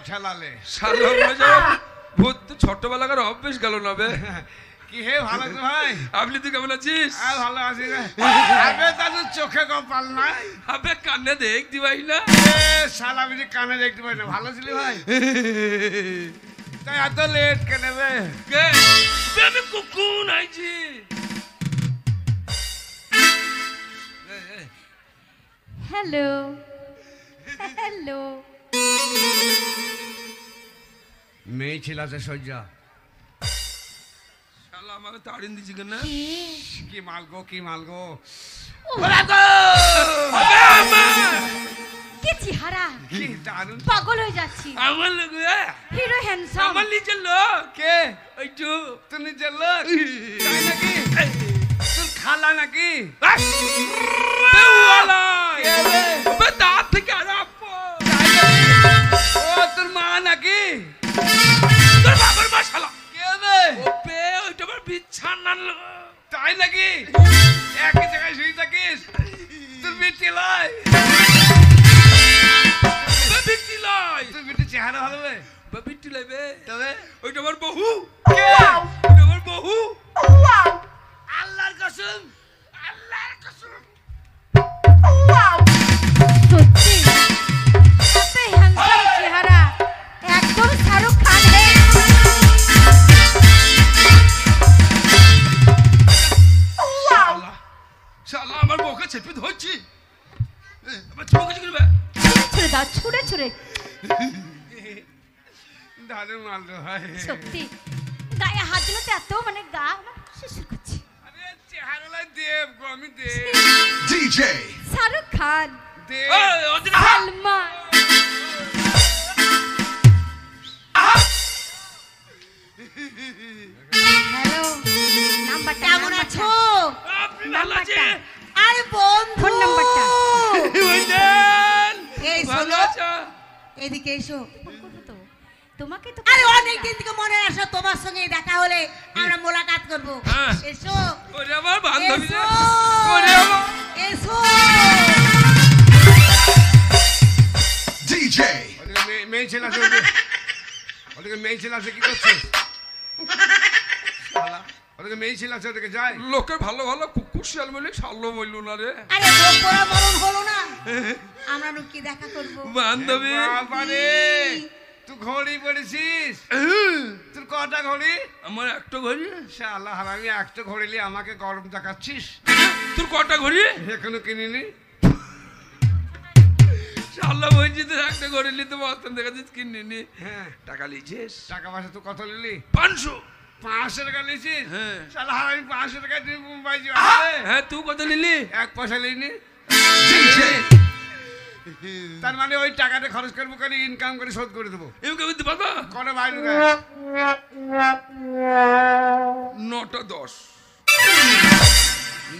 ঠেলালে শালা হয়ে যাও ভূত ছোটবেলাকার অভ্যেস গেল না বে কি হে ভালো তো ভাই আপনি তুই কেমন আছিস ভালো আছি রে আবে তাহলে চোখে কপাল নাই আবে কানে দেখতে পাই না শালা আমি কানে দেখতে পাই না ভালো ছিলি ভাই তাই এত লেট কেন বে আমি কুকুন আইছি হ্যালো হ্যালো মেয়ে ছিল আছে সজ্জা শালা আমাকে তাড়িয়ে দিছি কেন কি মালগো কি মালগো কি চেহারা কি দারুণ পাগল হয়ে যাচ্ছি আমার লোক হিরো হ্যান্ডসাম আমার নিজের লোক কে ওই তো তুই নিজের লোক তাই নাকি তোর খালা নাকি দাঁত থেকে আর ও তোর মা নাকি তোর বাবার মা শালা কে বে ও বে ওইটা আমার বিছানা তাই নাকি একই জায়গায় শুয়ে থাকিস তোর বিটি লাই বিটি লাই তোর বিটি চেহারা ভালো বে বিটি লাইবে তবে ওইটা আমার বহু কে ওইটা আমার বহু আল্লাহর কসম আল্লাহর কসম সত্যি এত হ্যান্ডসাম চেহারা একদম শাহরুখ খান হে শালা আমার বউকে চেপে ধরছি আমার চোখে কি করবে ছুড়ে দাও ছুড়ে ছুড়ে দারুণ মাল রে ভাই সত্যি গায়ে হাত দিলে তো এত মানে গা শিশির করছে আরে চেহারা লাই দেব গো আমি দেব DJ শাহরুখ খান দেব সালমান হ্যালো নাম্বারটা কেমন আছো নাম্বারটা আরে বন্ধু ফোন নাম্বারটা এই ভালো শোনো আছো এদিকে এসো তো তোমাকে তো আরে অনেক দিন থেকে মনে আসো তোমার সঙ্গে দেখা হলে আমরা মোলাকাত করব হ্যাঁ। এসো ওরে আমার বান্ধবী এসো ওরে আমার এসো DJ ওদিকে মেয়ে ছেলে আছে ওদিকে মেয়ে ছেলে আছে কি করছিস শালা ওদিকে মেয়ে ছেলে আছে ওদিকে যায় লোকের ভালো ভালো কুকুর শিয়াল বলে শালো বললো না রে আরে গোপরা মরণ হলো না আমরা নুকি দেখা করব বান্ধবী বাবারে তুই ঘড়ি পড়েছিস তোর কটা ঘড়ি আমার একটা ঘড়ি শালা হারামি একটা ঘড়ি নিয়ে আমাকে গরম দেখাচ্ছিস তোর কটা ঘড়ি এখনো কিনিনি শালা বলছি তোর একটা ঘড়ি নিতে বস্তান দেখা যাচ্ছে কিনিনি হ্যাঁ টাকা লিছিস টাকা পয়সা তুই কত নিলি 500 500 টাকা নিয়েছিস হ্যাঁ। শালা হারামি 500 টাকা দিয়ে মুম্বাই যাবে হ্যাঁ তুই কত নিলি এক পয়সা নিইনি DJ তার মানে ওই টাকাটা খরচ করবো করে ইনকাম করে শোধ করে দেবো এমকে বুঝতে পারবা কোনো বাইরে 9টা 10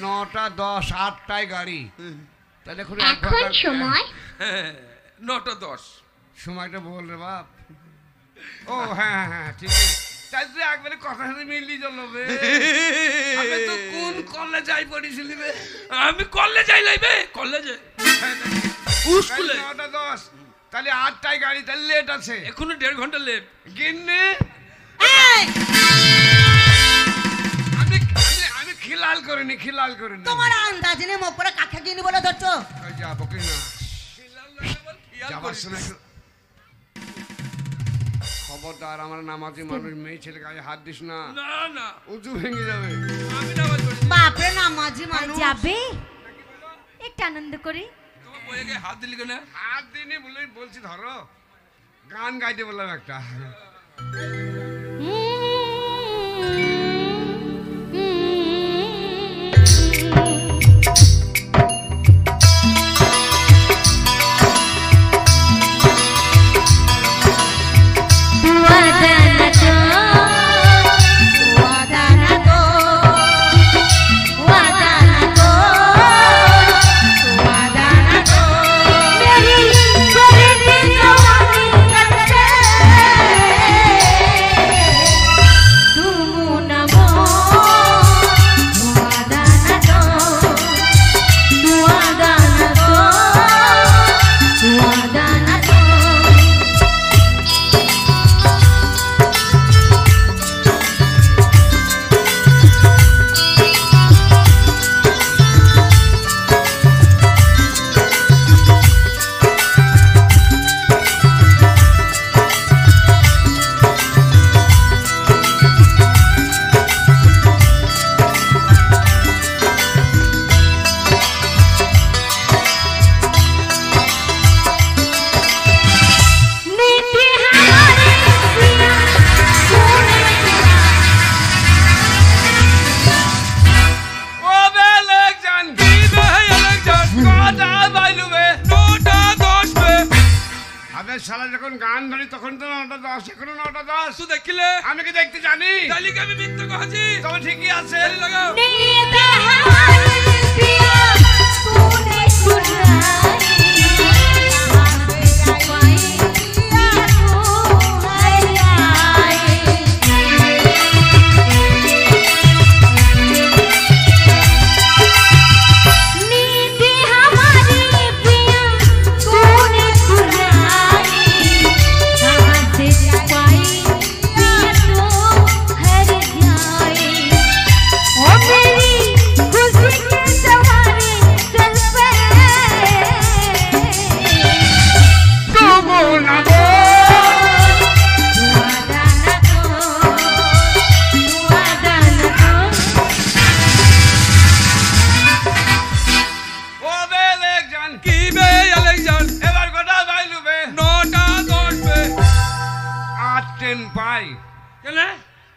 9টা 10 8টায় গাড়ি তাহলে এখন এখন সময় হ্যাঁ 9টা 10 সময়টা বল রে বাপ ও হ্যাঁ হ্যাঁ ঠিক আছে তাই তুই একবারে কথা সাথে মিললি চলো বে আমি তো কোন কলেজে পড়েছিলি বে আমি কলেজে লাইবে কলেজে স্কুলে 9টা 10 তাহলে 8টায় গাড়ি তাহলে লেট আছে এখনো 1.5 ঘন্টা লেট গিন্নি এই আমি খিলাল করিনি তোমার আন্দাজ নেই মুখ করে কাকে গিনি বলে ধরছো ওই যাবো কি না যাবার সময় খবরদার আমার নামাজি মানুষ মেয়ে ছেলে গায়ে হাত দিস না না না উঁচু ভেঙে যাবে আমি নামাজ পড়ি বাপরে না মাঝি আর মানুষ যাবে একটু আনন্দ করি তোমার বইয়ে গায়ে হাত দিলি কেন হাত দিনে বলছি ধরো গান গাইতে বললাম একটা मेरी আরে শালা যখন গান ধরি তখন তো 9টা 10 এখনো 9টা 10 তুই দেখিলে আমি কি দেখতে জানি তাহলে কি আমি মিথ্যা কইছি তবে ঠিকই আছে তালি লাগাও नींद हमारी पिया तूने चुराई पाई पिया तू हर आए नींद हमारी पिया तूने चुराई कहाँ से पाई पिया तू हर जाए ओ मेरी खुशी के सवारे चल पे তবু না গো वादा न दो वादा न दो ও বেলেগ জান কি বে আলেকজান এবার গোটা বাইলুবে 9টা 10 বে 8 10 পাই কেন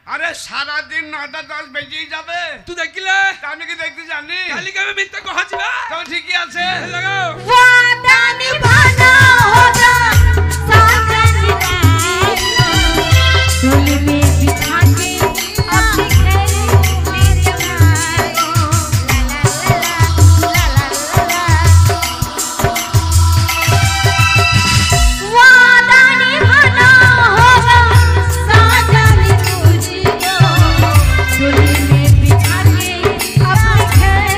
আরে সারা দিন 9টা 10 বেজেই যাবে তুই দেখিলে আমি কি দেখতে জানি তাহলে কি আমি মিথ্যা কইছি না তবে ঠিকই আছে তালি লাগাও वादा निभाना होगा साथ निभाना चोल में बिछा के अपने घर ले जाओ ला ला ला ला वादा निभाना होगा साथ निभाना चोल में बिछा के अपने घर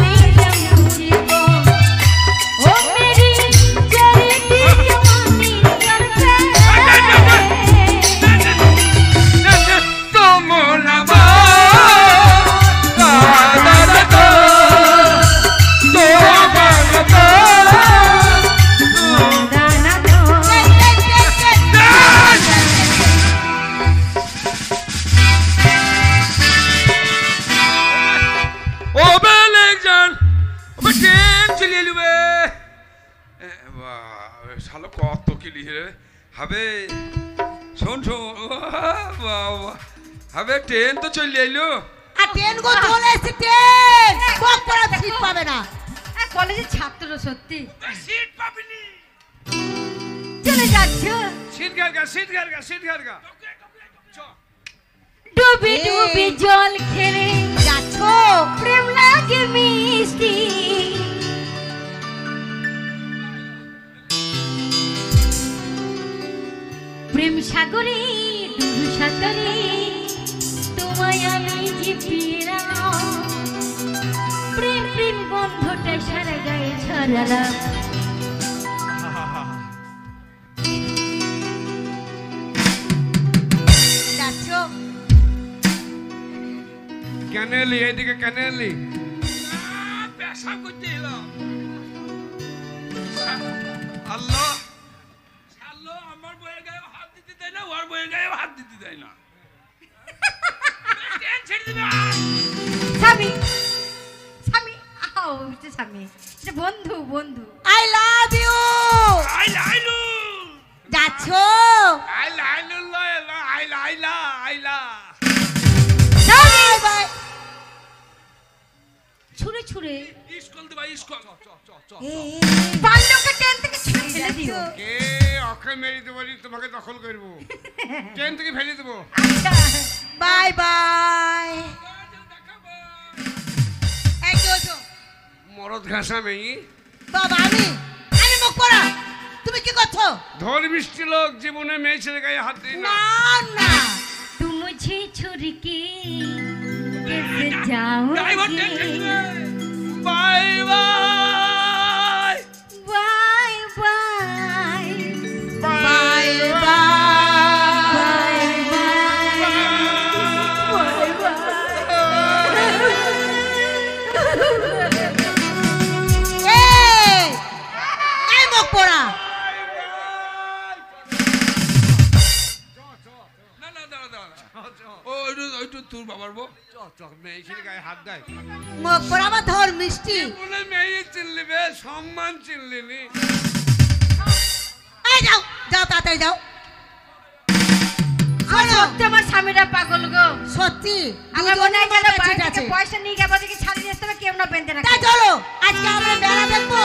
ले जाओ ओ मेरी चलती जवानी कर पे তোমো না বা দাদা তো दाना दो ও বেলেকজান ও ট্রেন চলে এলুবে শালো কত কিলি রে হবে শোন শোন বাবা হবে ট্রেন তো চলে এলো আর ট্রেন গো চলে এসেছে ট্রেন বক পড়া সিট পাবে না কলেজের ছাত্র সত্যি সিট পাবিনি চলে যাচ্ছ সিট ঘরগা সিট ঘরগা সিট ঘরগা ডুবি ডুবি জল খেলে যাচ্ছ প্রেম লাগে মিষ্টি প্রেম সাগরে ডুবু সাঁতারে তোমায় আমি যে পেলাম প্রেম প্রেম গন্ধটা সারা গায়ে ছড়ালাম যাচ্ছ কেন এলি এইদিকে কেন এলি পেশা করতে এলাম আল্লাহ আল্লাহ আমার বইয়ের গায়ে হাত দিতে দেয় না ওর বইয়ের গায়ে হাত দিতে দেয় না ট্রেন ছেড়ে দিবে স্বামী স্বামী আও এটা স্বামী এটা বন্ধু বন্ধু আই লাভ ইউ আইলু যাচ্ছ আইলা আইলা আইলা আইলা আইলা বাই বাই ছুঁড়ে ছুঁড়ে স্কুল দিবা স্কুল বাল্যকে ট্রেন থেকে ছুঁড়ে ফেলে দিও কে অক্ষয় মেরে দেবো তোমাকে দখল করবো ট্রেন থেকে ফেলে দেবো আচ্ছা বাই বাই এই চোছো মরদ ঘাসা মেয়ে বাবা আমি আমি মুখ পড়া তুমি কি করছো ধর মিষ্টি লোক জীবনে মেয়ে ছেলে গায়ে হাত দিই না না না तू मुझे छोड़ के कैसे ড্রাইভার ট্রেন ছেড়ে जाओगे দিবে bye bye bye bye bye bye এই এই মুখ পড়া না না দাঁড়া দাঁড়া ও ওইটু তোর বাবার বউ মেয়ে ছেলে গায়ে হাত দেয় মুখ পড়া আমার ধর মিষ্টি বলে মেয়ে চিনলি বে সম্মান চিনলি নি এই যাও যাও তাড়াতাড়ি যাও শোনো সত্যি আমার স্বামীরা পাগল গো সত্যি আমার মনে হয় যেন দুজনের বাড়ি ঠিক থেকে আছে পয়সা নিয়ে গেছে কি ছাড়িয়ে আসতে হবে কেউ না পেনতে না তাই চলো আজকে আমরা মেলা দেখবো